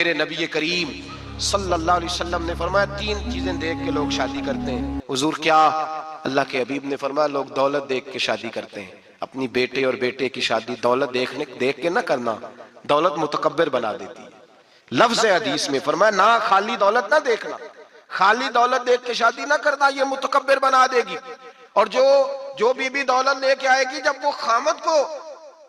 मेरे नबी करीम सल्लल्लाहु अलैहि वसल्लम ने फरमाया तीन चीजें देख के लोग शादी करते हैं। हुजूर क्या? अल्लाह के हबीब ने फरमाया लोग दौलत देख के शादी करते हैं। अपनी बेटे और बेटे की शादी दौलत देख के ना करना, दौलत मुतकब्बिर बना देती है। लफ्ज़ हदीस में फरमाया ना खाली दौलत ना देखना, खाली दौलत देख के शादी ना करना, ये मुतकब्बिर बना देगी। और जो बीबी दौलत लेके आएगी, जब वो खामद को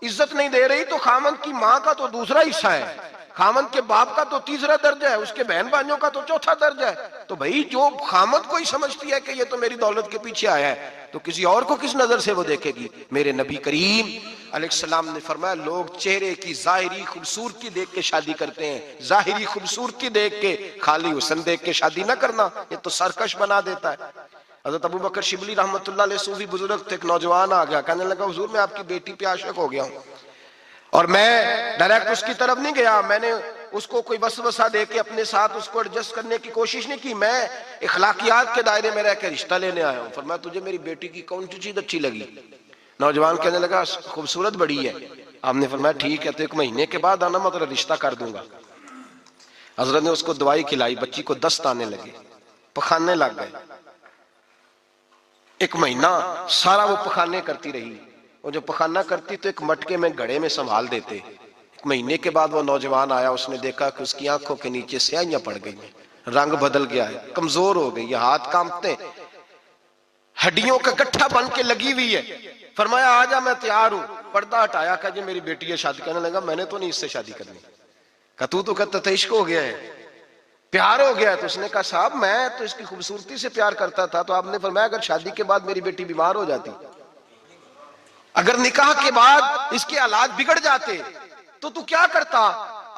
इज्जत नहीं दे रही तो खामद की माँ का तो दूसरा हिस्सा है, खामद के बाप का तो तीसरा दर्जा है, उसके बहन भाइयों का तो चौथा दर्जा है। तो भाई जो खामद को ही समझती है कि ये तो मेरी दौलत के पीछे आया है, तो किसी और को किस नजर से वो देखेगी? मेरे नबी करीम अलैहिस्सलाम ने फरमाया लोग चेहरे की जाहिरी खूबसूरती देख के शादी करते हैं, जाहिरी खूबसूरती देख के, खाली हुस्न देख के शादी ना करना, ये तो सरकश बना देता है। हज़रत अबू बकर शिबली रहमतुल्लाह अलैह सूफी बुजुर्ग थे, एक नौजवान आ गया, कहने लगा हुजूर मैं आपकी बेटी पे आशिक हो गया हूँ, और मैं डायरेक्ट उसकी तरफ नहीं गया, मैंने उसको कोई वसवसा दे के अपने साथ उसको एडजस्ट करने की कोशिश नहीं की, मैं इखलाकियात के दायरे में रह के रिश्ता लेने आया हूँ। फरमाया तुझे मेरी बेटी की कौन सी चीज अच्छी लगी? नौजवान कहने लगा खूबसूरत बड़ी है। आपने फरमाया ठीक है, तो 1 महीने के बाद आना, मैं तेरा रिश्ता कर दूंगा। हजरत ने उसको दवाई खिलाई, बच्ची को दस्त आने लगे, पखाने लग गए। 1 महीना सारा वो पखाने करती रही, और जो पखाना करती तो एक मटके में घड़े में संभाल देते। 1 महीने के बाद वो नौजवान आया, उसने देखा कि उसकी आंखों के नीचे स्याहियां पड़ गई हैं, रंग बदल गया है, कमजोर हो गई है, हाथ कांपते, हड्डियों का गट्ठा बन के लगी हुई है। फरमाया आजा मैं तैयार हूं। पर्दा हटाया, कहा जी मेरी बेटी है, शादी करने लगा। मैंने तो नहीं इससे शादी करनी। कहा तू तो कहता था इश्क हो गया है, प्यार हो गया। तो उसने कहा साहब मैं तो इसकी खूबसूरती से प्यार करता था। तो आपने फरमाया अगर शादी के बाद मेरी बेटी बीमार हो जाती, अगर निकाह के बाद इसके हालात बिगड़ जाते, तो तू क्या करता?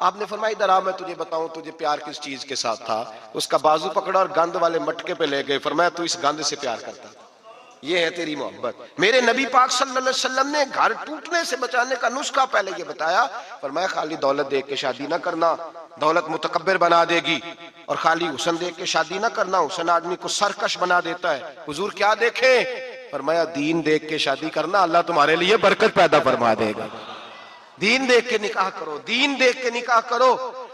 आपने फरमाया इधर आ, मैं तुझे बताऊं तुझे प्यार किस चीज के साथ था। उसका बाजू पकड़ा और गंद वाले मटके पे ले गए। फरमाया तू इस गंद से प्यार करता, ये है तेरी मोहब्बत। मेरे नबी पाक सल्लल्लाहु अलैहि वसल्लम ने घर टूटने से बचाने का नुस्खा पहले ये बताया। फरमाया खाली दौलत देख के शादी ना करना, दौलत मुतकब्बिर बना देगी। और खाली हुस्न देख के शादी ना करना, हुस्न आदमी को सरकश बना देता है। हुजूर क्या देखे? फरमाया दीन देख के शादी करना, अल्लाह तुम्हारे लिए बरकत पैदा फरमा देगा। दीन देख के निकाह करो, दीन देख के निकाह करो।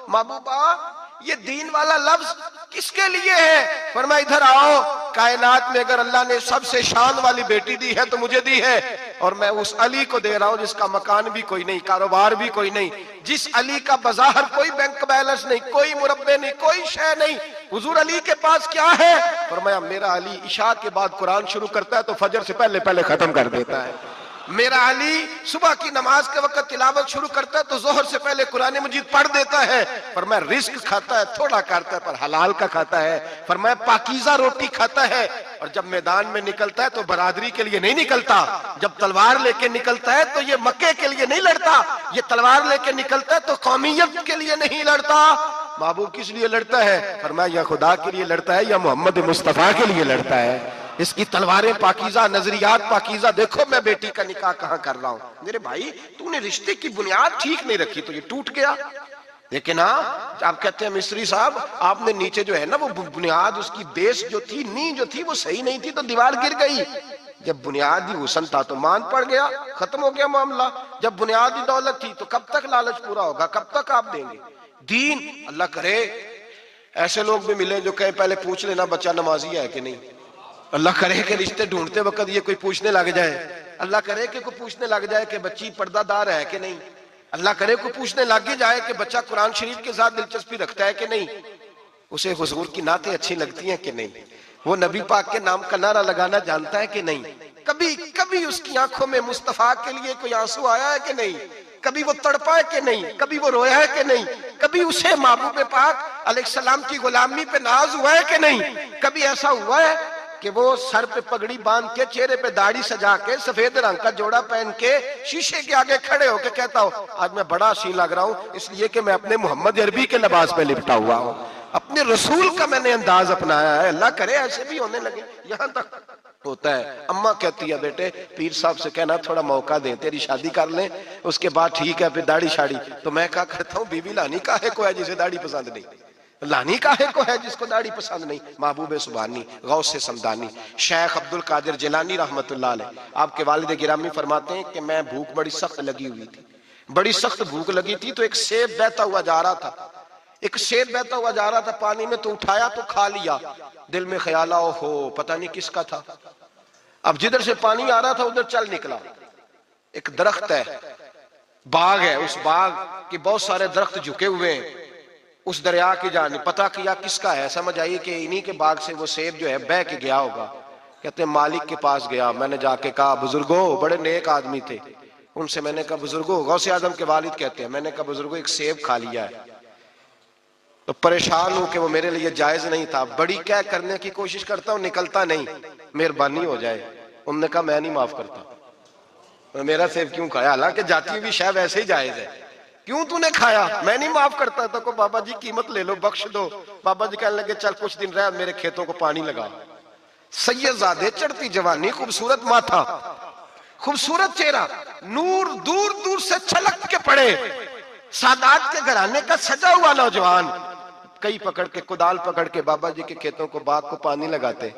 महबूबा ये दीन वाला लफ्ज किसके लिए है? फरमाया इधर आओ, कायनात में अगर अल्लाह ने सबसे शान वाली बेटी दी है तो मुझे दी है, और मैं उस अली को दे रहा हूं जिसका मकान भी कोई नहीं, कारोबार भी कोई नहीं, जिस अली का बाजार कोई बैंक बैलेंस नहीं, कोई मुरब्बे नहीं, कोई शय नहीं। हुजूर अली के पास क्या है? फरमाया मेरा अली इशा के बाद कुरान शुरू करता है तो फजर से पहले पहले खत्म कर देता है। मेरा अली सुबह की नमाज के वक्त तिलावत शुरू करता है तो जोहर से पहले कुरान मजीद पढ़ देता है। फरमाया रिस्क खाता है, थोड़ा खाता है पर हलाल का खाता है। फरमाया पाकीज़ा रोटी खाता है, और जब मैदान में निकलता है तो बरादरी के लिए नहीं निकलता। जब तलवार लेके निकलता है तो ये मक्के के लिए नहीं लड़ता, ये तलवार लेके निकलता है तो कौमियत के लिए नहीं लड़ता। महबूब किस लिए लड़ता है? फरमाया या खुदा के लिए लड़ता है या मोहम्मद मुस्तफा के लिए लड़ता है। इसकी तलवारें पाकीज़ा, नजरियात पाकीज़ा। देखो मैं बेटी का निकाह कहां कर रहा हूं। मेरे भाई तूने रिश्ते की बुनियाद ठीक नहीं रखी तो ये टूट गया। लेकिन हाँ आप कहते हैं मिस्त्री साहब आपने नीचे जो है ना वो बुनियाद, उसकी बेस जो थी, नींव जो थी वो सही नहीं थी तो दीवार गिर गई। जब बुनियादी हुस्न था तो मान पड़ गया, खत्म हो गया मामला। जब बुनियादी दौलत थी तो कब तक लालच पूरा होगा, कब तक आप देंगे? दीन अल्लाह करे ऐसे लोग भी मिले जो कहे पहले पूछ लेना बच्चा नमाजी है कि नहीं। अल्लाह करे कि रिश्ते ढूंढते वक्त ये कोई पूछने लग जाए, अल्लाह करे कि कोई पूछने लग जाए कि बच्ची पर्दादार है कि नहीं, अल्लाह करे कोई पूछने लग ही जाए कि बच्चा कुरान शरीफ के साथ दिलचस्पी रखता है कि नहीं, उसे हुजूर की नातें अच्छी लगती हैं कि नहीं, वो नबी पाक के नाम का नारा लगाना जानता है कि नहीं, कभी कभी उसकी आंखों में मुस्तफा के लिए कोई आंसू आया है कि नहीं, कभी वो तड़पा है कि नहीं, कभी वो रोया है कि नहीं, कभी उसे महबूब पाक अलैहिस्सलाम की गुलामी पे नाज हुआ है कि नहीं, कभी ऐसा हुआ है कि वो सर पे पगड़ी बांध के, चेहरे पे दाढ़ी सजा के, सफेद रंग का जोड़ा पहन के शीशे के आगे खड़े होके कहता हो आज मैं बड़ा हसीन लग रहा हूं इसलिए कि मैं अपने मोहम्मद अरबी के लिबास पे लिपटा हुआ हूं, अपने रसूल का मैंने अंदाज अपनाया है। अल्लाह करे ऐसे भी होने लगे। यहां तक होता है अम्मा कहती है बेटे पीर साहब से कहना थोड़ा मौका दें, तेरी शादी कर लें, उसके बाद ठीक है फिर दाढ़ी शाड़ी। तो मैं क्या करता हूँ बीवी लानी काहे को है जिसे दाढ़ी पसंद नहीं, लानी काहे को है जिसको दाढ़ी पसंद नहीं। महबूब सुबानी, गौसे समदानी, शेख अब्दुल कादिर जिलानी रहमतुल्लाह अलैह, आपके वालिद गिरामी फरमाते हैं कि मैं भूख बड़ी सख्त लगी हुई थी, बड़ी सख्त भूख लगी थी तो एक सेब बहता हुआ जा रहा था, एक सेब बहता हुआ जा रहा था पानी में, तो उठाया तो खा लिया। दिल में ख्याल आओ हो पता नहीं किसका था। अब जिधर से पानी आ रहा था उधर चल निकला। एक दरख्त है, बाग है, उस बाग के बहुत सारे दरख्त झुके हुए हैं। उस दरिया की जानिब पता किया किसका है, समझ आई कि इन्हीं के बाग से वो सेब जो है बह के गया होगा। कहते हैं मालिक के पास गया, मैंने जाके कहा बुजुर्गो, बड़े नेक आदमी थे, उनसे मैंने कहा बुजुर्गो, गौसे आजम के वालिद कहते हैं, मैंने कहा बुजुर्गो एक सेब खा लिया है, तो परेशान हूं कि वो मेरे लिए जायज नहीं था, बड़ी क्या करने की कोशिश करता हूं, निकलता नहीं, मेहरबानी हो जाए। उन्होंने कहा मैं नहीं माफ करता, तो मेरा सेब क्यों खाया, हालांकि जाती हुई शायद वैसे ही जायज है, क्यों तूने खाया, मैं नहीं माफ करता। तो को बाबा जी कीमत ले लो, बख्श दो। बाबा जी कहने लगे चल कुछ दिन रह, मेरे खेतों को पानी लगा। सैयदजादे, चढ़ती जवानी, खूबसूरत माथा, खूबसूरत चेहरा, नूर दूर दूर से छलक के पड़े, सादात के घराने का सजा हुआ नौजवान, कई पकड़ के, कुदाल पकड़ के बाबा जी के खेतों को, बाग को पानी लगाते।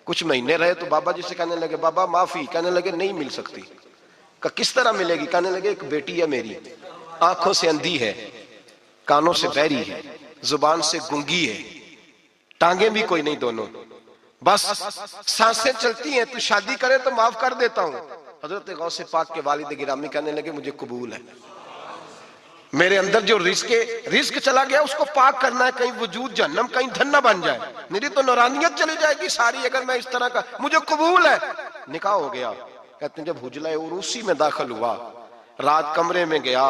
कुछ महीने रहे तो बाबा जी से कहने लगे बाबा माफी, कहने लगे नहीं मिल सकती। किस तरह मिलेगी, कहने लगे एक बेटी है मेरी, आंखों से अंधी है, कानों से बहरी है, जुबान से गुंगी है, टांगे भी कोई नहीं दोनों, बस सांसें चलती हैं, तू शादी करे तो माफ कर देता हूं। हजरत गौसे पाक के वालिद गिरामी कहने लगे मुझे कबूल है, मेरे अंदर जो रिस्क चला गया उसको पाक करना है, कहीं वजूद जहन्नम कहीं धन्ना बन जाए, मेरी तो नौरानियत चली जाएगी सारी अगर मैं इस तरह का, मुझे कबूल है। निकाह हो गया। कहते हैं जब हुजला उरूसी में दाखिल हुआ, रात कमरे में गया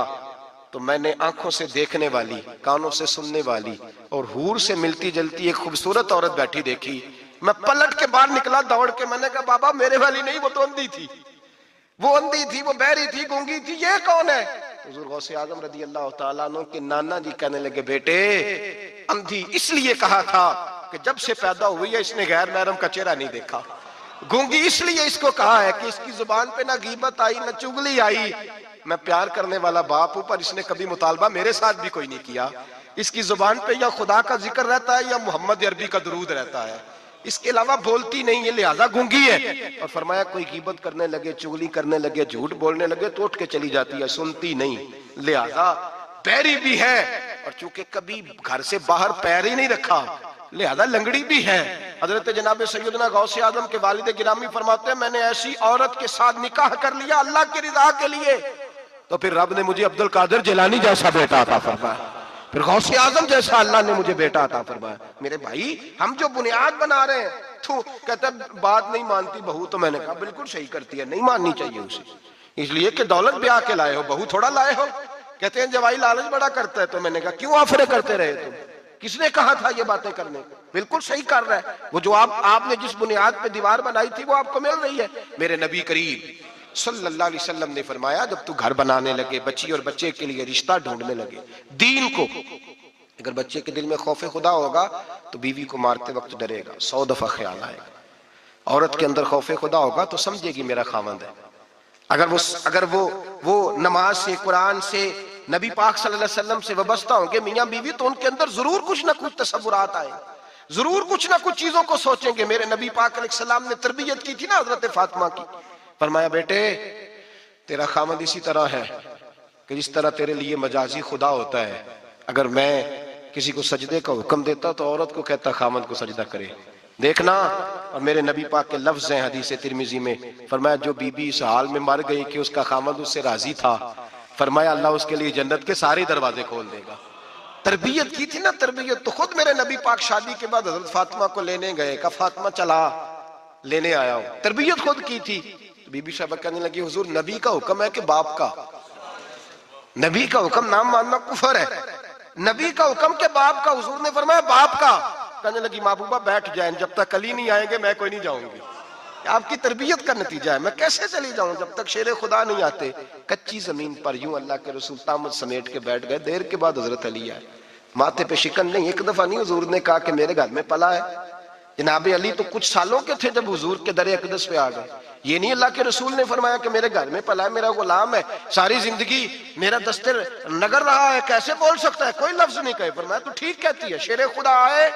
तो मैंने आंखों से देखने वाली, कानों से सुनने वाली और हूर से मिलती जलती एक खूबसूरत औरत बैठी देखी। मैं पलट के बाहर निकला दौड़ के, मैंने कहा बाबा मेरे वाली नहीं, वो तो अंधी थी, वो अंधी थी, वो बहरी थी, गूंगी थी, ये कौन है? हुजूर गौसे आजम रदी अल्लाह तआला अन्हु के नाना जी कहने लगे बेटे अंधी इसलिए कहा था कि जब से पैदा हुई है इसने गैर महरम का चेहरा नहीं देखा, गूंगी इसलिए इसको कहा है कि इसकी जुबान पे ना गीबत आई ना चुगली आई। मैं प्यार करने वाला बाप हूं पर इसने कभी मुतालबा मेरे साथ भी कोई नहीं किया, इसकी जुबान पे या खुदा का जिक्र रहता है या मोहम्मद अरबी का दरूद रहता है, इसके अलावा बोलती नहीं है, लिहाजा गूंगी है। और फरमाया कोई गिबत करने लगे, चुगली करने लगे, झूठ बोलने लगे तो उठ के चली जाती है, सुनती नहीं, लिहाजा पैरी भी है और चूंकि कभी घर से बाहर पैर ही नहीं रखा लिहाजा लंगड़ी भी है। हजरत जनाब सैयदना गौसे आजम के वालिद गिरामी फरमाते हैं मैंने ऐसी औरत के साथ निकाह कर लिया अल्लाह की रिदा के लिए, तो फिर रब ने मुझे अब्दुल कादिर जिलानी जैसा बेटा अता फरमाया, फिर गौसे आजम जैसा अल्लाह ने मुझे बेटा अता फरमाया। मेरे भाई हम जो बुनियाद बना रहे हैं, तो कहता बात नहीं मानती बहू, तो मैंने कहा बिल्कुल सही करती है, नहीं माननी चाहिए उसे, इसलिए कि दौलत ब्याह के लाए हो, बहू थोड़ा लाए हो। कहते हैं जवाई लालच बड़ा करता है, तो मैंने कहा क्यों आफरे करते रहे तुम, किसने कहा था ये बातें करने, बिल्कुल सही कर रहा है, वो जो आपने जिस बुनियाद पे दीवार बनाई थी वो आपको मिल रही है। मेरे नबी करीम सल्लल्लाहु अलैहि वसल्लम ने फरमाया जब तू घर बनाने लगे, बच्ची और बच्चे के लिए रिश्ता ढूंढने लगे, दीन को, अगर बच्चे के दिल में खौफ खुदा होगा तो बीवी को मारते वक्त डरेगा, 100 दफा ख्याल आएगा। औरत के अंदर खौफ खुदा होगा तो समझेगी मेरा खामंद है। अगर वो नमाज से, कुरान से, नबी पाक सल्लल्लाहु अलैहि वसल्लम से वाबस्ता होंगे मियां बीवी, तो उनके अंदर जरूर कुछ ना कुछ तसव्वुरात आए, जरूर कुछ ना कुछ चीजों को सोचेंगे। मेरे नबी पाक अलैहिस्सलाम ने तरबियत की थी ना हजरत फातिमा की, फरमाया बेटे तेरा खामद इसी तरह है कि जिस तरह तेरे लिए मजाजी खुदा होता है, अगर मैं किसी को सजदे का हुक्म देता तो औरत को कहता खामद को सजदा करे, देखना। और मेरे नबी पाक के लफ्ज हैं हदीस तिरमिजी में, फरमाया जो बीबी इस हाल में मर गई कि उसका खामद उससे राजी था, फरमाया अल्लाह उसके लिए जन्नत के सारे दरवाजे खोल देगा। तरबियत की थी ना, तरबियत तो खुद मेरे नबी पाक शादी के बाद हजरत फातिमा को लेने गए, कहा फातिमा चला लेने आया हूं, तरबियत खुद की थी। बीबी साहबा कहने लगी हुजूर नबी का हुक्म है कि बाप का, नबी का हुक्म नाम मानना कुफर है, नबी का हुक्म के बाप का, हुजूर ने फरमाया बाप का। कहने लगी महबूबा बैठ जाए, जब तक अली नहीं आएंगे मैं कोई नहीं जाऊंगी, आपकी तरबियत का नतीजा है, मैं कैसे चली जाऊं जब तक शेर खुदा नहीं आते। कच्ची जमीन पर यूं अल्लाह के रसूल तामत समेट के बैठ गए, देर के बाद हजरत अली आए, माथे पे शिकन नहीं, एक दफा नहीं हुजूर ने कहा कि मेरे घर में पला है। जनाब अली तो कुछ सालों के थे जब हुजूर के दरे अक़दस पे आ गए, ये नहीं अल्लाह के रसूल ने फरमाया कि मेरे घर में पला है, मेरा गुलाम है, सारी जिंदगी मेरा दस्तर नगर रहा है, कैसे बोल सकता है, कोई लफ्ज नहीं कहे। फरमाया तू ठीक कहती है, शेर खुदा आए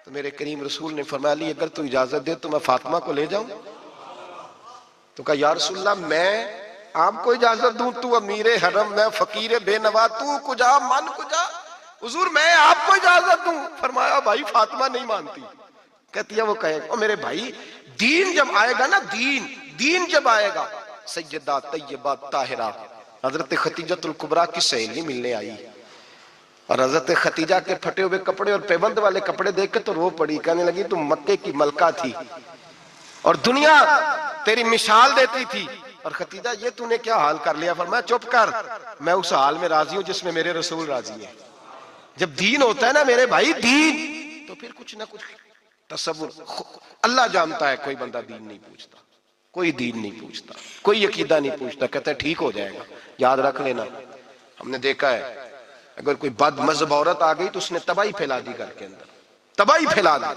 तो मेरे करीम रसूल ने फरमाया ली अगर तू इजाजत दे तो मैं फातिमा को ले जाऊं। तो कहा या रसूलल्लाह मैं आपको इजाजत दूं, तू अमीर हरम, मैं फकीर बेनवा, तू कुजा मन कुजा। हुजूर मैं आपको इजाजत दूं? फरमाया भाई फातिमा नहीं मानती। कहती है वो कहे ओ मेरे भाई दीन जब आएगा ना, दीन जब आएगा, सैयदा तैयबा ताहिरा हजरत खतीजतुल कुबरा की सहेली मिलने आई और हजरत खतीजा के फटे हुए कपड़े और पैबंद वाले कपड़े देख के तो रो पड़ी, कहने लगी तुम मक्के की मलका थी और दुनिया तेरी मिसाल देती थी, और खतीजा ये तूने क्या हाल कर लिया? फरमाया चुप कर, मैं उस हाल में राजी हूं जिसमें मेरे रसूल राजी है। जब दीन होता है ना मेरे भाई, दीन तो फिर कुछ ना कुछ तसव्वुर अल्लाह जानता है। कोई बंदा दीन नहीं पूछता, कोई दीन नहीं पूछता, कोई अकीदा नहीं पूछता, कहता है ठीक हो जाएगा। याद रख लेना, हमने देखा है अगर कोई बदमज़हब औरत आ गई तो उसने तबाही फैला दी घर के अंदर, तबाही फैला दी।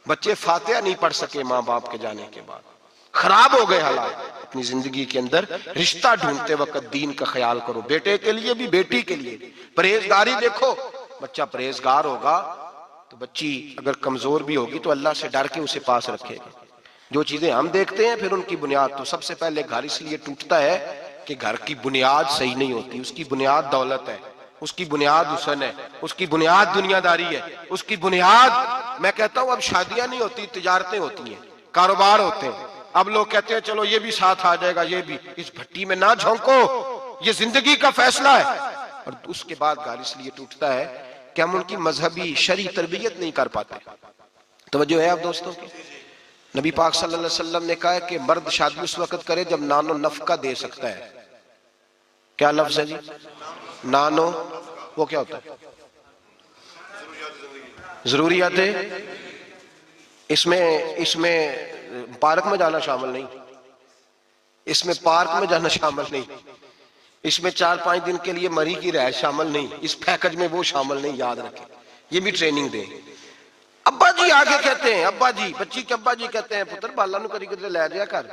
बच्चे फातिहा नहीं पढ़ सके माँ बाप के जाने के बाद, खराब हो गए हालात अपनी जिंदगी के अंदर। रिश्ता ढूंढते वक्त दीन का ख्याल करो, बेटे के लिए भी बेटी के लिए भी। परहेजगारी देखो, बच्चा परहेजगार होगा तो बच्ची अगर कमजोर भी होगी तो अल्लाह से डर के उसे पास रखेगा। जो चीजें हम देखते हैं फिर उनकी बुनियाद, तो सबसे पहले घर इसलिए टूटता है कि घर की बुनियाद सही नहीं होती। उसकी बुनियाद दौलत है, उसकी बुनियाद हुस्न है, उसकी बुनियाद दुनियादारी है, उसकी बुनियाद, मैं कहता हूं अब शादियां नहीं होती, तिजारतें होती हैं, कारोबार होते हैं। अब लोग कहते हैं चलो ये भी साथ आ जाएगा, ये भी, इस भट्टी में ना झोंको, ये जिंदगी का फैसला है। और उसके बाद घर इसलिए टूटता है कि हम उनकी मजहबी शरई तरबियत नहीं कर पाते। तवज्जो है आप दोस्तों की? नबी पाक सल्लल्लाहु अलैहि वसल्लम ने कहा है कि मर्द शादी उस वक्त करे जब नानो नफका दे सकता है। क्या लफ्ज है जी? नानो, वो क्या होता है? जरूरियात है। इसमें पार्क में जाना शामिल नहीं, इसमें पार्क में जाना शामिल नहीं, इसमें 4-5 दिन के लिए मरी की रिहायश शामिल नहीं, इस पैकेज में वो शामिल नहीं। याद रखें, ये भी ट्रेनिंग दें। अब्बा जी आगे कहते हैं, अब्बा जी, बच्ची के अब्बा जी कहते हैं पुत्र बाला नु करी किधर ले जाया कर,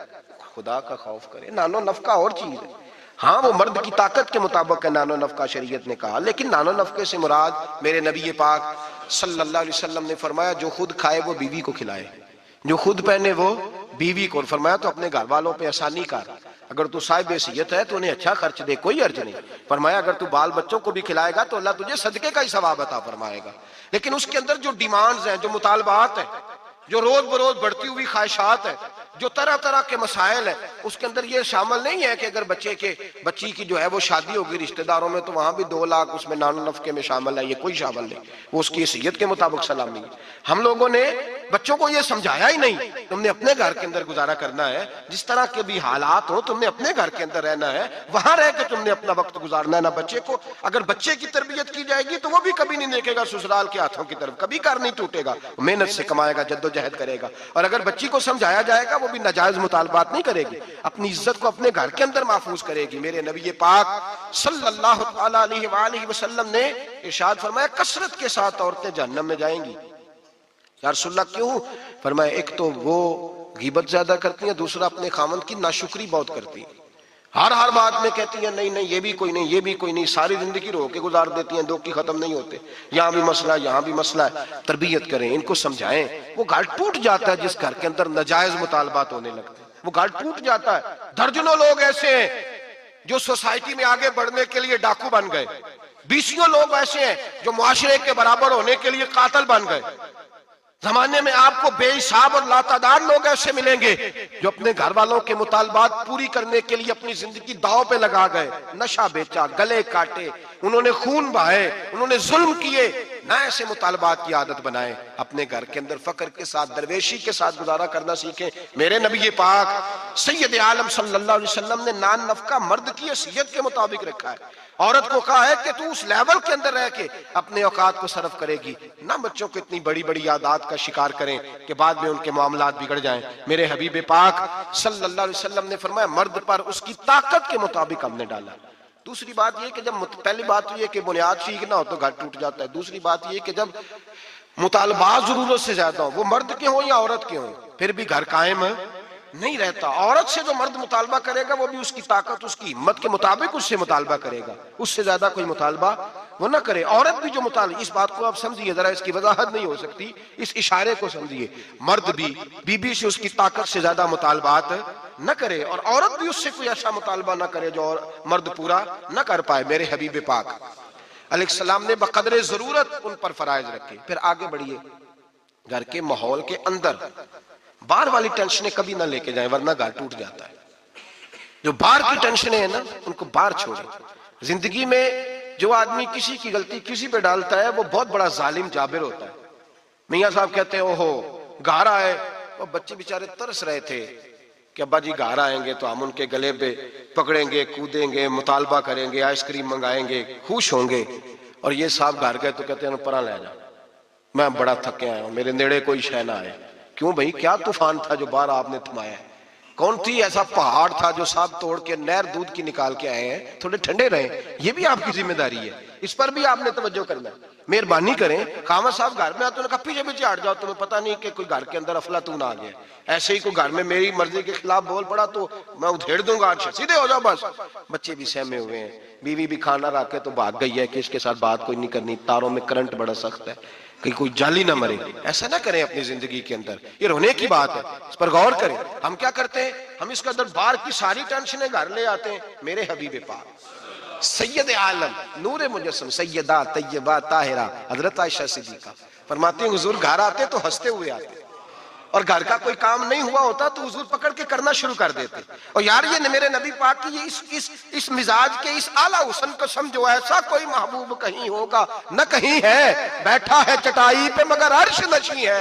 खुदा का खौफ करे। नानो नफका और चीज है, हाँ वो मर्द की ताकत के मुताबिक है नानो नफका शरीयत ने कहा, लेकिन नानो नफके से मुराद मेरे नबी पाक सल्लल्लाहु अलैहि वसल्लम ने फरमाया जो खुद खाए वो बीवी को खिलाए, जो खुद पहने वो बीवी को। फरमाया तो अपने घर वालों पे आसानी कर, अगर तू साहिब हैसियत है तो उन्हें अच्छा खर्च दे, कोई अर्ज नहीं। फरमाया अगर तू बाल बच्चों को भी खिलाएगा तो अल्लाह तुझे सदके का ही सवाब अता फरमाएगा। लेकिन उसके अंदर जो डिमांड्स हैं, जो मुतालबात है, जो रोज बरोज बढ़ती हुई ख्वाहिशात है, जो तरह तरह के मसाइल है, उसके अंदर ये शामिल नहीं है कि अगर बच्ची की जो है वो शादी होगी रिश्तेदारों में तो वहां भी 2 लाख उसमें नानो नफके में शामिल है, ये कोई शामिल नहीं, वो उसकी हैसियत के मुताबिक सलामी है। हम लोगों ने बच्चों को ये समझाया ही नहीं, तुमने अपने घर के अंदर गुजारा करना है, जिस तरह के भी हालात हो तुमने अपने घर के अंदर रहना है, वहां रह के तुमने अपना वक्त गुजारना है ना। बच्चे को अगर बच्चे की तरबियत की जाएगी तो वो भी कभी नहीं देखेगा ससुराल के हाथों की तरफ, कभी घर नहीं टूटेगा, मेहनत से कमाएगा, जद्दोजहद करेगा। और अगर बच्ची को समझाया जाएगा वो भी नाजायज मुतालबात नहीं करेगी, अपनी इज्जत को अपने घर के अंदर महफूज करेगी। मेरे नबी पाक सल्लल्लाहु अलैहि वसल्लम ने इरशाद फरमाया कसरत के साथ औरतें जहन्नम में जाएंगी। या रसूलल्लाह क्यों? फरमाया एक तो वो गीबत ज्यादा करती हैं, दूसरा अपने खामंद की नाशुक्री बहुत करती हैं, हर बात में कहती हैं नहीं नहीं ये भी कोई नहीं, ये भी कोई नहीं, सारी जिंदगी रो के गुजार देती हैं, दो की खत्म नहीं होते, यहाँ भी मसला है यहाँ भी मसला है। तरबियत करें, इनको समझाएं। वो घर टूट जाता है जिस घर के अंदर नाजायज मुतालबात होने लगते हैं, वो घर टूट जाता है। दर्जनों लोग ऐसे हैं जो सोसाइटी में आगे बढ़ने के लिए डाकू बन गए, 20 लोग ऐसे हैं जो मुआशरे के बराबर होने के लिए कातिल बन गए। जमाने में आपको बेहिसाब और लातादार लोग ऐसे मिलेंगे जो अपने घर वालों के मुतालबात पूरी करने के लिए अपनी जिंदगी दांव पे लगा गए, नशा बेचा, गले काटे, उन्होंने खून बहाए, उन्होंने जुल्म किए। ना ऐसे मुतालबात की आदत बनाए, अपने घर के अंदर फक्र के साथ, दरवेशी के साथ गुजारा करना सीखें। मेरे नबी पाक सैयद आलम सल्लल्लाहु अलैहि वसल्लम ने नान नफका मर्द की हैसियत के मुताबिक रखा है। औरत को कहा है कि तू उस लेवल के अंदर रह के अपने औकात को सर्व करेगी, ना बच्चों को इतनी बड़ी बड़ी आदत का शिकार करें कि बाद में उनके मामलात बिगड़ जाएं। मेरे हबीब पाक सल्लल्लाहु अलैहि वसल्लम ने फरमाया मर्द पर उसकी ताकत के मुताबिक हमने डाला। दूसरी बात यह कि जब पहली बात तो यह कि बुनियाद ठीक ना हो तो घर टूट जाता है। दूसरी बात यह कि जब मुतालबात जरूरत से ज्यादा हो, वो मर्द के हो या औरत के हो, फिर भी घर कायम नहीं रहता। औरत से जो मर्द मुतालबा करेगा वो भी उसकी ताकत, उसकी हिम्मत के मुताबिक उससे मुतालबा करेगा, उससे ज्यादा कोई मुतालबा वो ना करे। औरत भी जो मुतालबा, इस बात को आप समझिए जरा, इसकी वजाहत नहीं हो सकती, इस इशारे को समझिए। मर्द भी बीबी से उसकी ताकत से ज्यादा मुतालबात न करे और औरत भी उससे कोई ऐसा मुतालबा ना करे जो मर्द पूरा न कर पाए। मेरे हबीब पाक अलैहिस्सलाम ने बकदरे जरूरत उन पर फराइज रखे। फिर आगे बढ़िए, घर के माहौल के अंदर बाहर वाली टेंशनें कभी ना लेके जाएं, वरना घर टूट जाता है। जो बाहर की टेंशनें हैं ना, उनको बाहर छोड़ें। जिंदगी में जो आदमी किसी की गलती किसी पे डालता है, वो बहुत बड़ा जालिम जाबिर होता है। मियाँ साहब कहते हैं ओहो घर आए, वो बच्चे बेचारे तरस रहे थे कि अब्बा जी घर आएंगे तो हम उनके गले पे पकड़ेंगे, कूदेंगे, मुतालबा करेंगे, आइसक्रीम मंगाएंगे, खुश होंगे। और ये साहब घर गए तो कहते हैं परा ले जा, मैं बड़ा थके आया हूं, मेरे नेड़े कोई शह ना आए। क्यों भाई, क्या तूफान था जो बाहर आपने थमाया है? कौन थी ऐसा पहाड़ था जो साहब तोड़ के नहर दूध की निकाल के आए हैं? थोड़े ठंडे रहे, ये भी आपकी जिम्मेदारी है, इस पर भी आपने तवज्जो करना है। मेहरबानी करें, खामद साहब घर में आते उन्होंने कहा पीछे पीछे हट जाओ, तुम्हें पता नहीं कि कोई घर के अंदर अफलातून आ गया। ऐसे ही कोई घर में मेरी मर्जी के खिलाफ बोल पड़ा तो मैं उधेड़ दूंगा, अच्छा सीधे हो जाओ बस। बच्चे भी सहमे हुए हैं, बीवी भी खाना रखे तो भाग गई है कि इसके साथ बात कोई नहीं करनी, तारों में करंट बड़ा सख्त है, कहीं कोई जाली ना मरे। ऐसा ना करें अपनी जिंदगी के अंदर, ये रोने की बात है, इस पर गौर करें। हम क्या करते हैं, हम इसके अंदर बाहर की सारी टेंशनें घर ले आते हैं। मेरे हबीब पाक सैयद आलम नूर मुजस्सम सैयदा तैयबा ताहिरा हजरत आयशा सिद्दीका फरमाती हैं हुजूर घर आते तो हंसते हुए आते, और घर का कोई काम नहीं हुआ होता तो हुजूर पकड़ के करना शुरू कर देते। और यार ये मेरे नबी पाक की ये इस मिजाज के इस आला हुस्न को समझो, ऐसा कोई महबूब कहीं होगा न कहीं है, बैठा है चटाई पे मगर अर्श नशी है।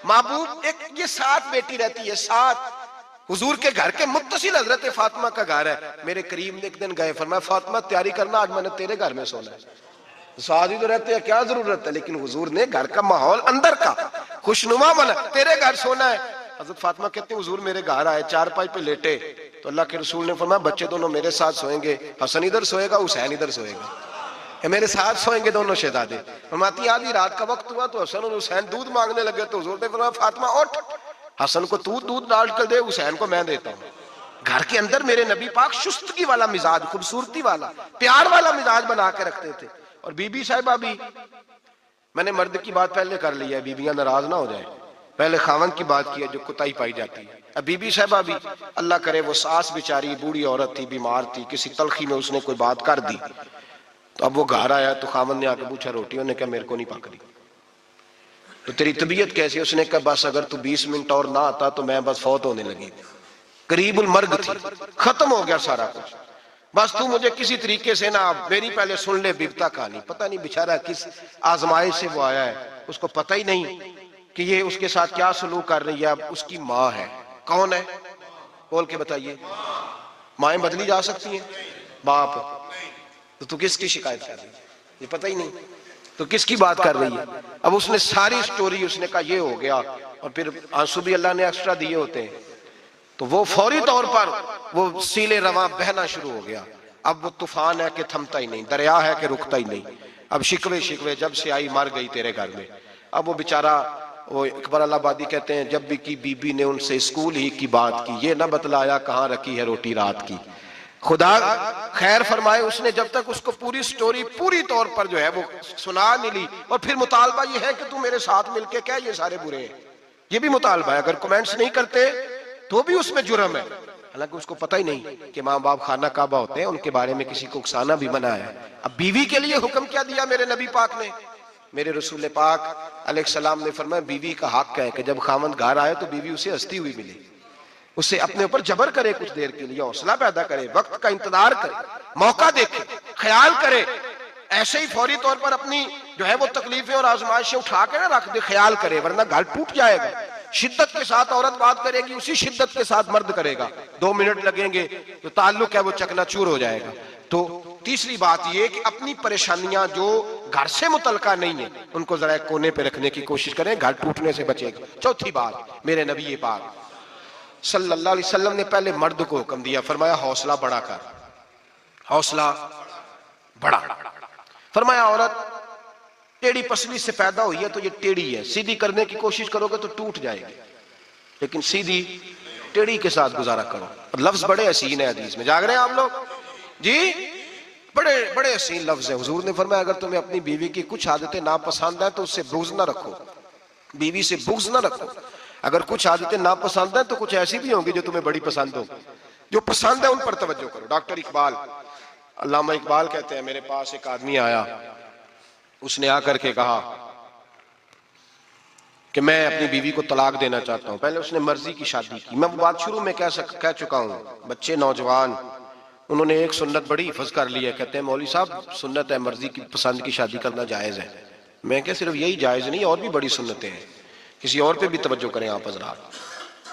महबूब एक ये साथ बेटी रहती है, साथ हुजूर के घर के मुत्तसिल हजरत फातिमा का घर है। मेरे करीम ने एक दिन गए, फरमाया फातिमा तैयारी करना, आज मैंने तेरे घर में सोना है। साथ ही तो रहते हैं, क्या जरूरत है, लेकिन हुजूर ने घर का माहौल अंदर का खुशनुमा बना, तेरे घर सोना है। हजरत फातिमा कहते हैं हुजूर मेरे घर आए, चारपाई पे लेटे तो अल्लाह के रसूल ने फरमाया बच्चे दोनों मेरे साथ सोएंगे, हसन इधर सोएगा, हुसैन इधर सोएगा, मेरे साथ सोएंगे दोनों शहजादे। फरमाती आधी रात का वक्त हुआ तो हसन और हुसैन दूध मांगने लगे तो हुजूर ने फरमाया फातिमा उठ, हसन को तू दूध डाल कर दे, हुसैन को मैं देता हूँ। घर के अंदर मेरे नबी पाक शुस्तगी वाला मिजाज, खूबसूरती वाला, प्यार वाला मिजाज बना के रखते थे। और बीबी साहिबा भी, मैंने मर्द की बात पहले कर ली है, बीबियां नाराज ना हो जाए, पहले खावन की बात की है जो कुताई पाई जाती है। अब बीबी साहिबा भी, अल्लाह करे वो सास बेचारी बूढ़ी औरत थी, बीमार थी, किसी तलखी में उसने कोई बात कर दी, तो अब वो घर आया तो खावन ने आके पूछा रोटी, उन्होंने कहा मेरे को नहीं पक रही, तो तेरी तबीयत कैसी? उसने कहा बस अगर तू 20 मिनट और ना आता तो मैं बस फौत होने लगी, करीबुल मर्ग थी, खत्म हो गया सारा कुछ, बस तू मुझे किसी तरीके से ना, मेरी पहले सुन ले बिपता कहानी। पता नहीं बेचारा किस आजमाइश से वो आया है, उसको पता ही नहीं कि ये उसके साथ क्या सलूक कर रही है। अब उसकी माँ है, कौन है बोल के बताइए? माएं बदली जा सकती हैं, बाप, तो तू किसकी शिकायत कर रही है? ये पता ही नहीं तो किसकी बात कर रही है। अब उसने सारी स्टोरी, उसने कहा ये हो गया, और फिर आंसू भी अल्लाह ने एक्स्ट्रा दिए होते हैं, तो वो फौरी तौर पर वो सीले रवा बहना शुरू हो गया। अब वो तूफान है कि थमता ही नहीं, दरिया है कि रुकता ही नहीं। अब शिकवे शिकवे जब से आई मर गई तेरे घर में। अब वो बेचारा, वो इकबाल अलाहाबादी कहते हैं जब भी की बीबी ने उनसे स्कूल ही की बात की, ये ना बतलाया कहाँ रखी है रोटी रात की। खुदा खैर फरमाए, उसने जब तक उसको पूरी स्टोरी पूरी तौर पर जो है वो सुना नहीं ली, और फिर मुतालबा ये है कि तू मेरे साथ मिलके कह ये सारे बुरे हैं, ये भी मुतालबा है। अगर कमेंट्स नहीं करते तो भी उसमें जुर्म है, हालांकि उसको पता ही नहीं कि माँ बाप खाना काबा होते हैं, उनके बारे में किसी को उकसाना भी मना है। अब बीवी के लिए हुक्म क्या दिया मेरे नबी पाक ने? मेरे रसूल पाक अलैहिस्सलाम ने फरमाया बीवी का हक है कि जब खामद घर आए तो बीवी उसे हंसती हुई मिले, उससे अपने ऊपर जबर करे, कुछ देर के लिए हौसला पैदा करे, वक्त का इंतजार करे, मौका देखे, ख्याल करे। ऐसे ही फौरी तौर पर अपनी जो है वो तकलीफें और आजमाइशें उठा के ना रख दे, ख्याल करे, वरना घर टूट जाएगा। शिद्दत के साथ औरत बात करेगी, उसी शिद्दत के साथ मर्द करेगा, 2 मिनट लगेंगे तो ताल्लुक है वो चकनाचूर हो जाएगा। तो तीसरी बात ये कि अपनी परेशानियां जो घर से मुतल्का नहीं है उनको जरा कोने पे रखने की कोशिश करें, घर टूटने से बचेगा। चौथी बात, मेरे नबी पाक सल्लल्लाहु अलैहि वसल्लम ने पहले मर्द को हुक्म दिया, फरमाया हौसला बड़ा कर, हौसला बड़ा। फरमाया औरत टेढ़ी पसली से पैदा हुई है तो ये टेढ़ी है, सीधी करने की कोशिश करोगे तो टूट जाएगी, लेकिन सीधी टेढ़ी के साथ गुजारा करो। लफ्ज बड़े हसीन है हदीस में, जाग रहे हैं आप लोग जी, बड़े बड़े हसीन लफ्ज है। हुजूर ने फरमाया अगर तुम्हें अपनी बीवी की कुछ आदतें नापसंद है तो उससे बुग़्ज़ ना रखो, बीवी से बुग़्ज़ ना रखो। अगर कुछ आदतें नापसंद है तो कुछ ऐसी भी होंगी जो तुम्हें बड़ी पसंद हो, जो पसंद है उन पर तवज्जो करो। डॉक्टर इकबाल, अल्लामा इकबाल कहते हैं मेरे पास एक आदमी आया, उसने आकर के कहा कि मैं अपनी बीवी को तलाक देना चाहता हूं। पहले उसने मर्जी की शादी की। मैं बात शुरू में कह चुका हूं, बच्चे नौजवान उन्होंने एक सुन्नत बड़ी हिफज कर ली है। कहते हैं मौलवी साहब सुन्नत है, मर्जी की पसंद की शादी करना जायज है। मैं क्या सिर्फ यही जायज नहीं, और भी बड़ी सुन्नतें हैं, किसी और पे भी तवज्जो करें आप हज़रात।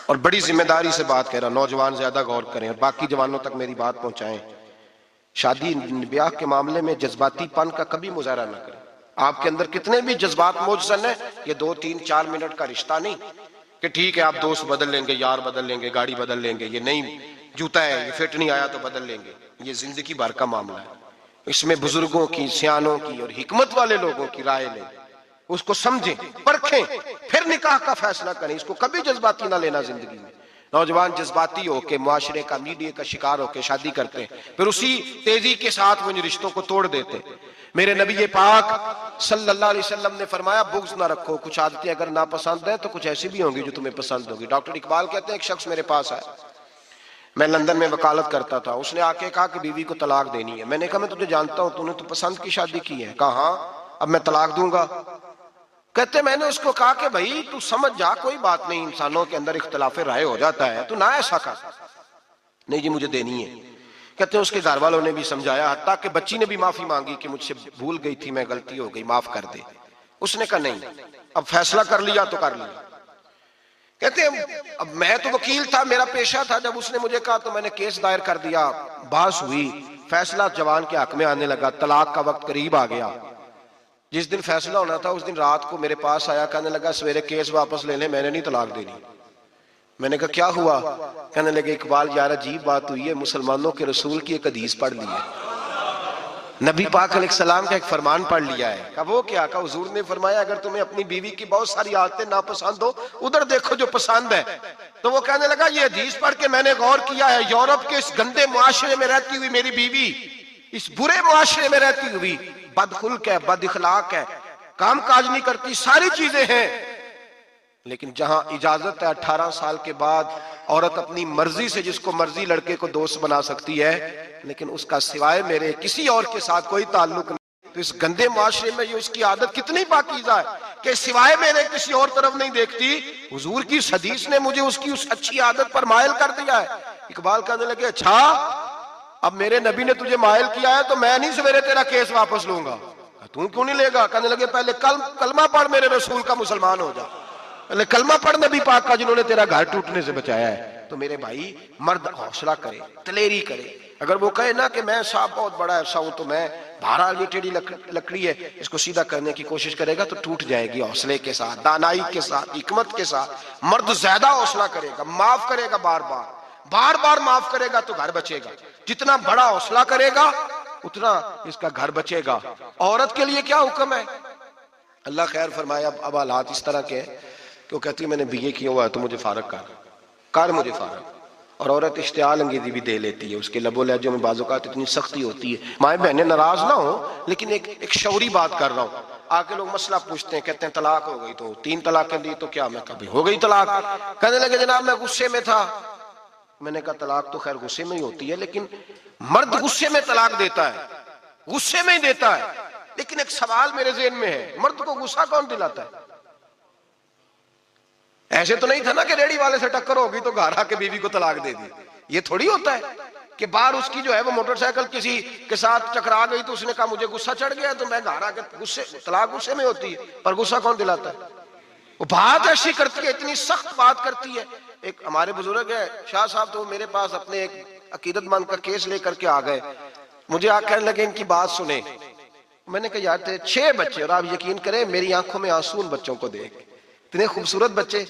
और बड़ी जिम्मेदारी से बात कह रहा, नौजवान ज्यादा गौर करें और बाकी जवानों तक मेरी बात पहुंचाएं। शादी ब्याह के मामले में जज्बातीपन का कभी मुजाहरा ना करें। आपके अंदर कितने भी जज्बात मौजूद है, ये 2, 3, 4 मिनट का रिश्ता नहीं कि ठीक है आप दोस्त बदल लेंगे, यार बदल लेंगे, गाड़ी बदल लेंगे, ये नहीं जूता है ये फिट नहीं आया तो बदल लेंगे। ये जिंदगी भर का मामला है। इसमें बुजुर्गों की, सियानों की और हिकमत वाले लोगों की राय लें, उसको समझें, परखें, फिर निकाह का फैसला करें। इसको कभी जज्बाती ना लेना जिंदगी में। नौजवान जज्बाती होके, मुआशरे का, मीडिया का शिकार होके शादी करते हैं, फिर उसी तेजी के साथ वो इन रिश्तों को तोड़ देते। मेरे नबी पाक सल्लल्लाहु अलैहि वसल्लम ने फरमाया बुग़्ज़ ना रखो। कुछ आदतें अगर नापसंद है तो कुछ ऐसी भी होंगी जो तुम्हें पसंद होगी। डॉक्टर इकबाल कहते हैं एक शख्स मेरे पास आया, मैं लंदन में वकालत करता था। उसने आके कहा कि बीवी को तलाक देनी है। मैंने कहा मैं तुझे जानता हूं, तूने तो पसंद की शादी की है। कहा हाँ, अब मैं तलाक दूंगा। कहते मैंने उसको कहा कि भाई तू समझ जा, कोई बात नहीं, इंसानों के अंदर इख्तिलाफ राय हो जाता है, तू ना ऐसा कर। नहीं जी मुझे देनी है। कहते हैं उसके घर वालों ने भी समझाया, हत्ता कि बच्ची ने भी माफी मांगी कि मुझसे भूल गई थी, मैं गलती हो गई, माफ कर दे। उसने कहा नहीं, अब फैसला कर लिया तो कर लिया। कहते हैं अब मैं तो वकील था, मेरा पेशा था, जब उसने मुझे कहा तो मैंने केस दायर कर दिया। बहस हुई, फैसला जवान के हक में आने लगा। तलाक का वक्त करीब आ गया। जिस दिन फैसला होना था उस दिन रात को मेरे पास आया, कहने लगा सवेरे केस वापस ले ले, मैंने नहीं तलाक देनी। मैंने कहा क्या हुआ? कहने लगे इकबाल यार अजीब बात हुई है, मुसलमानों के रसूल की एक हदीस पढ़ ली है, नबी पाक अलैहिस्सलाम का एक फरमान पढ़ लिया है। कहा वो क्या? कहा हुजूर ने फरमाया अगर तुम्हें अपनी बीवी की बहुत सारी आदतें नापसंद हो, उधर देखो जो पसंद है। तो वो कहने लगा ये हदीस पढ़ के मैंने गौर किया है, यूरोप के इस गंदे मुआशरे में रहती हुई मेरी बीवी, इस बुरे मुआशरे में रहती हुई बदखुल्क है, बद इखलाक है, काम काज नहीं करती, सारी चीजें हैं, लेकिन जहां इजाजत है 18 साल के बाद औरत अपनी मर्जी से जिसको मर्जी लड़के को दोस्त बना सकती है, लेकिन उसका सिवाय मेरे किसी और के साथ कोई ताल्लुक नहीं। तो इस गंदे माशरे में ये उसकी आदत कितनी पाकीज़ा है कि सिवाय मेरे किसी और तरफ नहीं देखती। हुजूर की हदीस ने मुझे उसकी उस अच्छी आदत पर मायल कर दिया है। इकबाल कहने लगे अच्छा अब मेरे नबी ने तुझे मायल किया है तो मैं नहीं सवेरे तेरा केस वापस लूंगा। तू क्यों नहीं लेगा? कहने लगे पहले कलमा पढ़, मेरे रसूल का मुसलमान हो जा, पहले कलमा पढ़ नबी पाक का जिन्होंने तेरा घर टूटने से बचाया है। तो मेरे भाई मर्द हौसला करे, तलेरी करे। अगर वो कहे ना कि मैं साहब बहुत बड़ा ऐसा हूं तो मैं भारा ये टेढ़ी लकड़ी है इसको सीधा करने की कोशिश करेगा तो टूट जाएगी। हौसले के साथ, दानाई के साथ, हिकमत के साथ मर्द ज्यादा हौसला करेगा, माफ करेगा, बार बार माफ करेगा तो घर बचेगा। जितना बड़ा हौसला करेगा उतना इसका घर बचेगा। औरत के लिए क्या हुक्म है? अल्लाह खैर फरमाया। अब हालात इस तरह के तो कहती है मैंने बीए किया हुआ है तो मुझे फारग कर मुझे फारग। और औरत इश्तियाल अंगेजी भी दे लेती है, उसके लबो लहजों में बाज़-औक़ात इतनी सख्ती होती है। माए बहनें नाराज ना हो, लेकिन एक शौरी बात कर रहा हूँ। आके लोग मसला पूछते हैं, कहते हैं तलाक हो गई तो 3 तलाकें दी तो क्या? मैं कभी हो गई तलाक। कहने लगे जनाब मैं गुस्से में था। मैंने कहा तलाक तो खैर गुस्से में ही होती है, लेकिन मर्द गुस्से में तलाक देता है, गुस्से में ही देता है। लेकिन एक सवाल मेरे ज़हन में है, मर्द को गुस्सा कौन दिलाता है? ऐसे तो नहीं था ना कि रेडी वाले से टक्कर होगी तो घर आके बीवी को तलाक दे दी। ये थोड़ी होता है कि बाहर उसकी जो है वो मोटरसाइकिल किसी के साथ टकरा गई तो उसने कहा मुझे गुस्सा चढ़ गया तो मैं घर आके गुस्से, तलाक गुस्से में होती है, पर गुस्सा कौन दिलाता है? वो बात ऐसी करती है, इतनी सख्त बात करती है। एक हमारे बुजुर्ग है शाह साहब, तो मेरे पास अपने एक अकीदतमंद का केस लेकर के आ गए। मुझे आ कहने लगे इनकी बात सुने। मैंने कहा यार थे 6 बच्चे और आप यकीन करें मेरी आंखों में आंसू उन बच्चों को देख, इतने खूबसूरत बच्चे।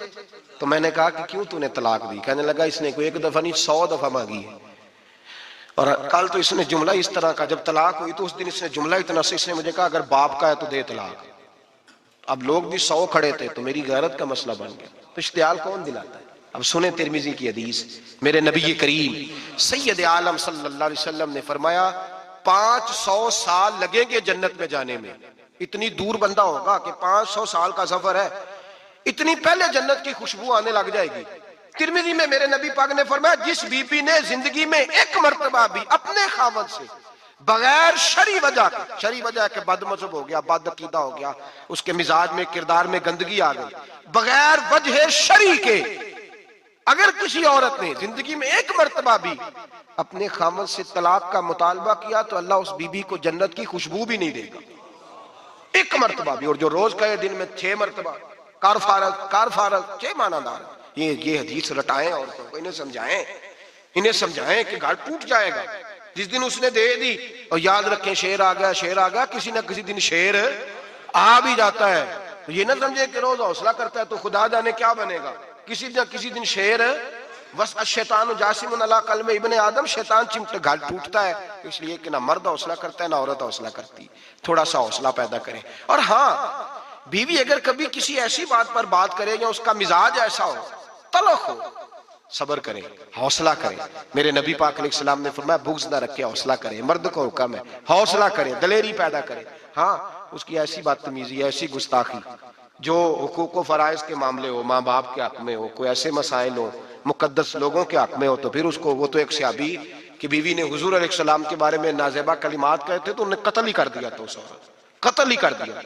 तो मैंने कहा कि क्यों तूने तलाक दी? कहने लगा इसने कोई 1 दफा नहीं 100 दफा मांगी है। और कल तो इसने जुमला इस तरह का, जब तलाक हुई तो उस दिन इसने जुमला इतना से, इसने मुझे कहा अगर बाप का है तो दे तलाक। अब लोग भी 100 खड़े थे तो मेरी गैरत का मसला बन गया। तो इश्तियाल कौन दिलाता है? अब सुने तिरमिजी की हदीस, मेरे नबी करीम सैयद आलम सल्लल्लाहु अलैहि वसल्लम ने फरमाया 500 साल लगेंगे जन्नत में जाने में। इतनी दूर बंदा होगा कि 500 साल का सफर है, इतनी पहले जन्नत की खुशबू आने लग जाएगी। तिरमिजी में मेरे नबी पाक ने फरमाया जिस बीबी ने जिंदगी में एक मर्तबा भी अपने खावत से बगैर शरी वजह के, शरी वजह के बदमज़हब हो गया, बदअकीदा हो गया, उसके मिजाज में किरदार में गंदगी आ गई, बगैर वजह शरी के अगर किसी औरत ने जिंदगी में एक मर्तबा भी अपने खामद से तलाक का मुतालबा किया तो अल्लाह उस बीबी को जन्नत की खुशबू भी नहीं देगा, एक मर्तबा भी। और जो रोज कहे दिन में 6 मर्तबा कार फारग 6 मानादार, ये हदीस रटाएं औरतों को, इन्हें समझाएं कि घर टूट जाएगा जिस दिन उसने दे दी। और याद रखें, शेर आ गया, किसी ना किसी दिन शेर आ भी जाता है। तो ये ना समझे कि रोज हौसला करता है तो खुदा जाने क्या बनेगा, किसी न किसी दिन शेर बस शैतान जासिमुन अला कल्ब इब्ने आदम, शैतान चिमटे घर टूटता है। इसलिए कि ना मर्द हौसला करता है ना औरत हौसला करती, थोड़ा सा हौसला पैदा करें। और हाँ, बीवी अगर कभी किसी ऐसी बात पर बात करे या उसका मिजाज ऐसा हो, तलख हो, सब्र करें, हौसला करें। मेरे नबी पाक अलैहिस्सलाम ने फरमाया बुग़्ज़ ना रखे, हौसला करें। मर्द को हुक्म है हौसला करें, दलेरी पैदा करें। हाँ, उसकी ऐसी बदतमीजी, ऐसी गुस्ताखी जो हुकूक व फराइज के मामले हो, माँ बाप के हक में हो, कोई ऐसे मसाइल हो, मुकद्दस लोगों के हक में हो, तो फिर उसको, वो तो एक सहाबी की बीवी ने हुजूर अलैहिस्सलाम के बारे में नाज़ेबा कलिमात कहे थे तो उन्हें कत्ल ही कर दिया, तो उस औरत कत्ल ही कर दिया।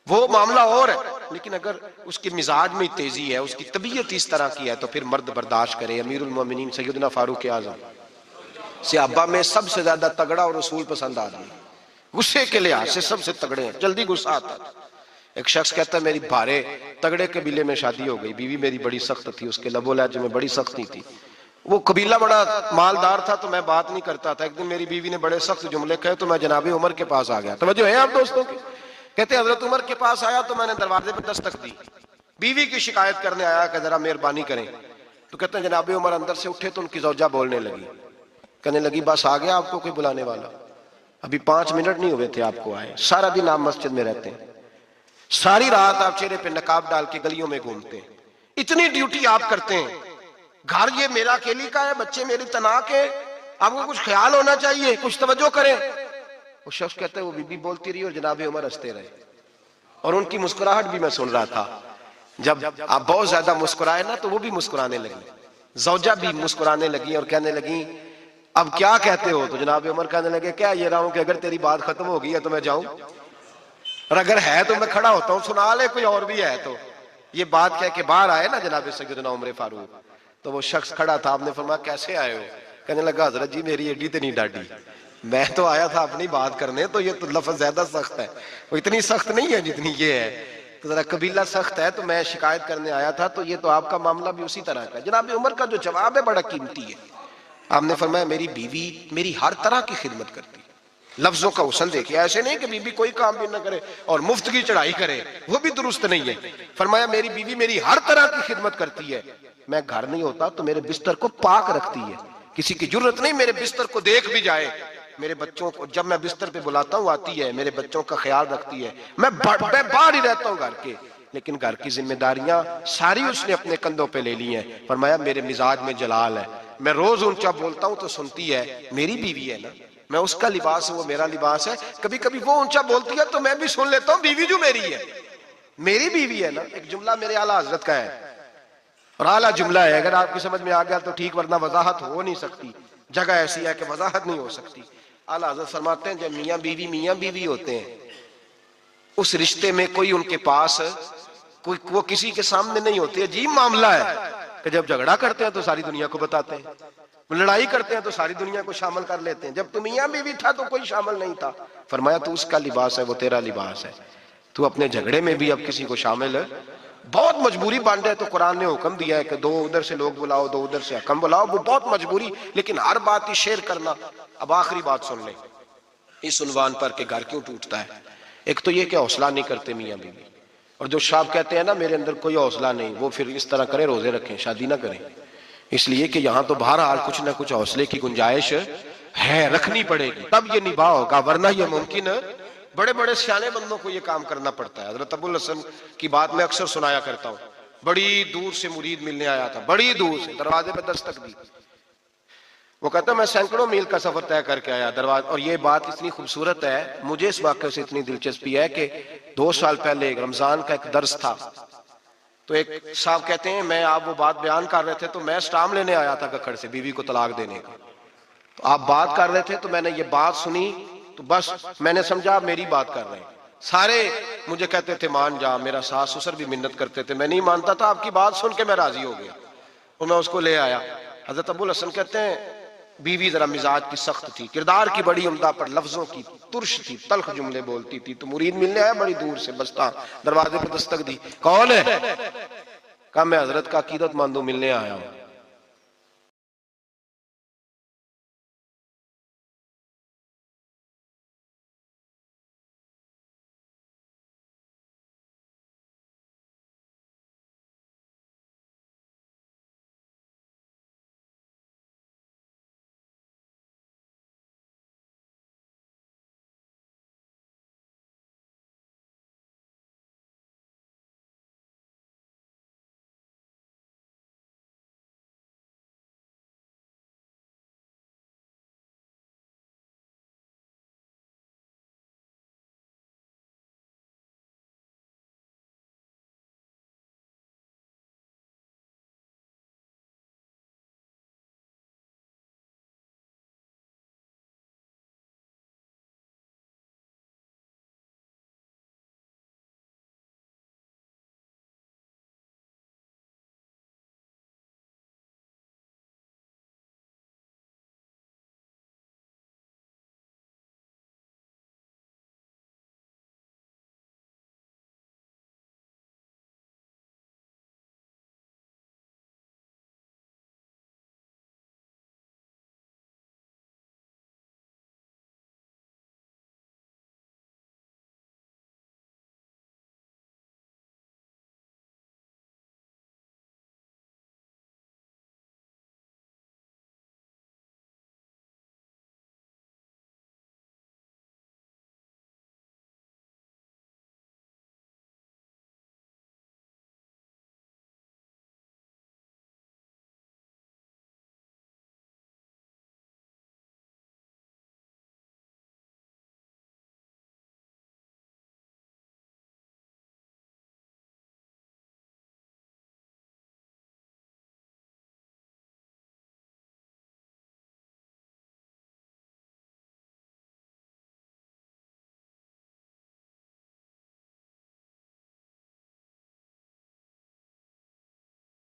वो मामला और है, लेकिन अगर उसके मिजाज में तेजी है, उसकी तबीयत इस तरह की है, तो फिर मर्द बर्दाश्त करे। अमीरुल मोमिनीन सैयदना फारूक आज़म सहाबा में सबसे ज्यादा तगड़ा और रसूल पसंद आदमी, गुस्से के लिहाज से सबसे तगड़े हैं, जल्दी गुस्सा आता है। एक शख्स कहता है मेरी भारे तगड़े कबीले में शादी हो गई, बीवी मेरी बड़ी सख्त थी, उसके लबो लहजे में बड़ी सख्ती थी, वो कबीला बड़ा मालदार था तो मैं बात नहीं करता था। एक दिन मेरी बीवी ने बड़े सख्त जुमले कहे तो मैं जनाबे उमर के पास आ गया। तवज्जो है आप दोस्तों की? कहते हजरत उमर के पास आया तो मैंने दरवाजे पर दस्तक दी, बीवी की शिकायत करने आया कि जरा मेहरबानी करें। तो कहते हैं जनाबे उमर अंदर से उठे तो उनकी ज़ौजा बोलने लगी, कहने लगी बस आ गया आपको कोई बुलाने वाला, अभी 5 मिनट नहीं हुए थे आपको आए, सारा दिन आप मस्जिद में रहते हैं, सारी रात आप चेहरे पे नकाब डाल के गलियों में घूमते हैं, इतनी ड्यूटी आप करते हैं, घर ये मेरा अकेली का है, बच्चे मेरी तना के, आपको कुछ ख्याल होना चाहिए, कुछ तवज्जो करें। वो शख्स कहते हैं वो बीबी बोलती रही और जनाबे उमर हंसते रहे, और उनकी मुस्कुराहट भी मैं सुन रहा था। जब आप बहुत ज्यादा मुस्कुराए ना तो वो भी मुस्कुराने लगी, ज़ौजा भी मुस्कुराने लगी और कहने लगी अब क्या कहते हो? तो जनाबे उमर कहने लगे क्या ये रहा हूं कि अगर तेरी बात खत्म हो गई है तो मैं जाऊं, और अगर है तो मैं खड़ा होता हूं, सुना ले कोई और भी है तो। ये बात कह के बाहर आए ना जनाबे सैयदना उमर फारूक, तो वो शख्स खड़ा था, आपने फरमाया कैसे आए हो? कहने लगा हजरत जी मेरी एडी तो नहीं डाडी, मैं तो आया था अपनी बात करने, तो ये तो लफ्ज ज्यादा सख्त है, वो इतनी सख्त नहीं है जितनी ये है, तो जरा कबीला सख्त है तो मैं शिकायत करने आया था, तो ये तो आपका मामला भी उसी तरह का। जनाब उमर का जो जवाब है बड़ा कीमती है। आपने फरमाया मेरी बीवी मेरी हर तरह की खिदमत करती है, लफ्जों का हुस्न देखिए, ऐसे नहीं कि बीबी कोई काम भी ना करे और मुफ्त की चढ़ाई करे, वो भी दुरुस्त नहीं है। फरमाया मेरी बीवी मेरी हर तरह की खिदमत करती है, मैं घर नहीं होता तो मेरे बिस्तर को पाक रखती है, किसी की जरूरत नहीं मेरे बिस्तर को देख भी जाए, मेरे बच्चों को जब मैं बिस्तर पे बुलाता हूँ आती है, मेरे बच्चों का ख्याल रखती है, मैं बाहर ही रहता हूँ घर के, लेकिन घर की जिम्मेदारियां सारी उसने अपने कंधों पे ले ली हैं। फरमाया मेरे मिजाज में जलाल है, मैं रोज ऊंचा बोलता हूं तो सुनती है, मेरी बीवी है ना, मैं उसका लिबास है वो मेरा लिबास है, कभी कभी वो ऊंचा बोलती है तो मैं भी सुन लेता हूं, बीवी जो मेरी है, मेरी बीवी है ना। एक जुमला मेरे आला हजरत का है और आला जुमला है, अगर आपकी समझ में आ गया तो ठीक, वरना वजाहत हो नहीं सकती, जगह ऐसी है कि वजाहत नहीं हो सकती। आला हजरत फरमाते हैं जब मियाँ बीवी होते हैं, उस रिश्ते में कोई उनके पास कोई वो किसी के सामने नहीं होते, अजीब मामला है कि जब झगड़ा करते हैं तो सारी दुनिया को बताते हैं, लड़ाई करते हैं तो सारी दुनिया को शामिल कर लेते हैं, जब तू मियाँ बीवी था तो कोई शामिल नहीं था। फरमाया तू उसका लिबास है वो तेरा लिबास है, तू अपने झगड़े में भी अब किसी को शामिल बहुत मजबूरी बांध है तो कुरान ने हुक्म दिया है कि 2 उधर से लोग बुलाओ 2 उधर से हकम बुलाओ, वो बहुत मजबूरी, लेकिन हर बात ही शेयर करना। अब आखिरी बात सुन ले इस उन्वान पर कि घर क्यों टूटता है। एक तो ये कि हौसला नहीं करते मियाँ बीवी, और जो शाब कहते हैं ना मेरे अंदर कोई हौसला नहीं, वो फिर इस तरह करें रोजे रखें शादी ना करें, इसलिए कि यहाँ तो बहरहाल कुछ ना कुछ हौसले की गुंजाइश है, रखनी पड़ेगी तब ये निभा होगा, वरना ये मुमकिन बड़े बड़े सियाने बंदों को ये काम करना पड़ता है। हज़रत अबुल हसन की बात मैं अक्सर सुनाया करता हूँ, बड़ी दूर से मुरीद मिलने आया था, बड़ी दूर से, दरवाजे पर दस्तक दी, वो कहता मैं सैकड़ों मील का सफर तय करके आया दरवाजा। और ये बात इतनी खूबसूरत है, मुझे इस वाक़े से इतनी दिलचस्पी है कि 2 साल पहले रमजान का एक दर्स था, तो एक साहब कहते हैं मैं आप वो बात बयान कर रहे थे तो मैं स्टाम लेने आया था गखड़ से बीवी को तलाक देने का, तो आप बात कर रहे थे तो मैंने ये बात सुनी, तो बस मैंने समझा आप मेरी बात कर रहे हैं। सारे मुझे कहते थे मान जा, मेरा सास ससुर भी मिन्नत करते थे, मैं नहीं मानता था, आपकी बात सुन के मैं राजी हो गया और मैं उसको ले आया। हजरत अबुल हसन कहते हैं बीवी जरा मिजाज की सख्त थी, किरदार की बड़ी उम्दा, पर लफ्जों की तुर्श थी, तल्ख जुमले बोलती थी। तो मुरीद मिलने आया बड़ी दूर से, बस्ता दरवाजे पर दस्तक दी, कौन है? कहा मैं हजरत का अकीदतमंद हूं, मिलने आया हूं।